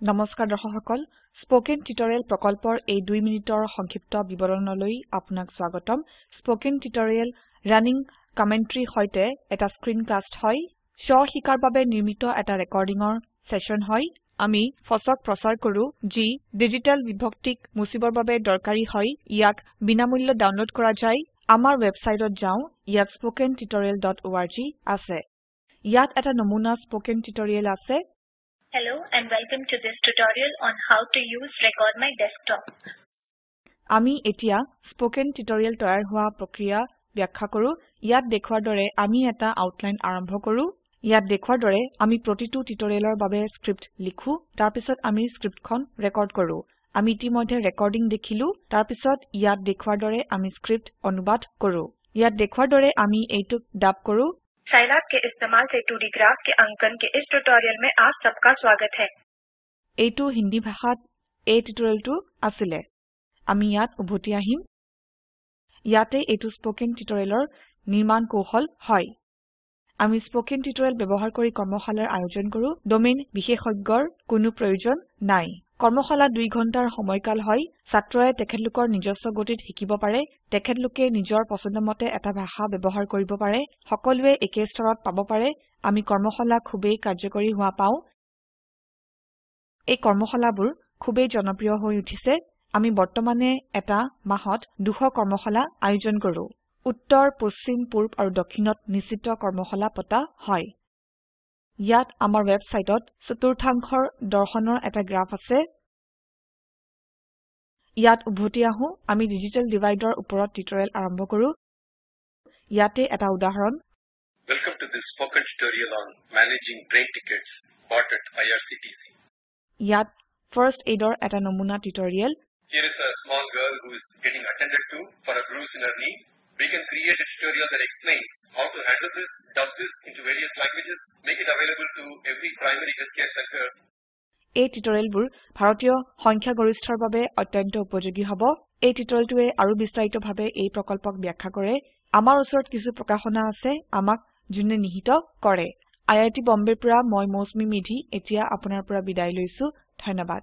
নমস্কাৰ দৰ্শক সকল স্পোকেন টিউটৰিয়েল প্ৰকল্পৰ এই 2 মিনিটৰ সংক্ষিপ্ত বিৱৰণলৈ আপোনাক স্বাগতম স্পোকেন টিউটৰিয়েল ৰানিং কমেন্ট্ৰি সৈতে এটা স্ক্ৰিনকাষ্ট হয় শিকাৰ বাবে নিৰ্মিত এটা ৰেকৰ্ডিংৰ সেশন হয় আমি ফচক প্ৰচাৰ কৰো যি ডিজিটেল বিভক্তিক মুছিবৰ বাবে দৰকাৰী হয় ইয়াক বিনামূল্য ডাউনলোড কৰা যায় আমাৰ ওয়েবসাইটত যাও ইয়াত spokentutorial.org আছে ইয়াত এটা নমুনা স্পোকেন টিউটৰিয়েল আছে Hello and welcome to this tutorial on how to use Record My Desktop. আমি এতিয়া স্পোকেন টিউটৰিয়েল তৈয়াৰ হোৱা প্ৰক্ৰিয়া ব্যাখ্যা কৰো ইয়াত দেখুৱাৰ দৰে আমি এটা আউটলাইন আৰম্ভ কৰো ইয়াত দেখুৱাৰ দৰে আমি প্ৰতিটো টিউটৰিয়েলৰ বাবে স্ক্ৰিপ্ট লিখো তাৰ পিছত আমি স্ক্ৰিপ্টখন ৰেকৰ্ড কৰো আমি ইতিমধ্যে ৰেকৰ্ডিং দেখিলো তাৰ পিছত ইয়াত দেখুৱাৰ দৰে আমি স্ক্ৰিপ্ট অনুবাদ কৰো ইয়াত দেখুৱাৰ দৰে আমি এইটোক ডাব কৰো Scilab के इस्तेमाल से 2D ग्राफ के अंकन के इस ट्यूटोरियल में आप सबका स्वागत है। এইটো হিন্দী ভাষাত এই টিউটৰিয়েলটো আছিল আমি ইয়াত উভতি আহিম ইয়াতে এইটো স্পোকেন টিউটৰিয়েলৰ নিৰ্মাণ কৌশল হয় আমি স্পোকেন টিউটৰিয়েল ব্যৱহাৰ কৰি কৰ্মশালাৰ আয়োজন কৰো ডোমেইন বিশেষজ্ঞৰ কোনো প্ৰয়োজন নাই কৰ্মশালা 2 ঘণ্টাৰ সময়কাল হয় ছাত্ৰয়ে তেখেতলোকৰ নিজস্ব গতিত শিকিব পাৰে তেখেতলোকে নিজৰ পছন্দমতে এটা ভাষা ব্যৱহাৰ কৰিব পাৰে সকলোৱে একে স্তৰত পাব পাৰে আমি কৰ্মশালা খুবেই কাৰ্যকৰী হোৱা পাও এই কৰ্মশালাবোৰ খুবেই জনপ্ৰিয় হৈ উঠিছে আমি বৰ্তমানে এটা মাহত 200 কৰ্মশালা আয়োজন কৰো উত্তৰ পশ্চিম পূৰ্ব আৰু দক্ষিণত নিশ্চিত কৰ্মশালা পতা হয় ইয়াত আমাৰ ওয়েবসাইটত চতুৰ্থাংশৰ দৰ্শনৰ এটা গ্ৰাফ আছে ইয়াত উভতি আহো আমি ডিজিটেল ডিভাইডৰ ওপৰত টিউটৰিয়েল আৰম্ভ কৰো ইয়াতে এটা উদাহৰণ Welcome to this spoken tutorial on managing train tickets bought at IRCTC. ইয়াত ফাৰ্ষ্ট এইডৰ এটা নমুনা tutorial Here is a small girl who is getting attended to for a bruise in her knee. We can create a tutorial that explains how to handle this, dub this into various languages, make it available to every primary healthcare center. এই টিউটৰিয়েলবোৰ ভাৰতীয় সংখ্যা গৰিষ্ঠৰ বাবে অত্যন্ত উপযোগী হ'ব এই টিউটৰিয়েলটোৱে আৰু বিস্তাৰিতভাৱে এই প্ৰকল্পক ব্যাখ্যা কৰে আমাৰ ওচৰত কিছু প্ৰকাশনা আছে আমাক জুনে নিহিত কৰে আইআইটি বম্বেৰ পৰা মই মৌচুমী মেধি এতিয়া আপোনাৰ পৰা বিদায় লৈছো ধন্যবাদ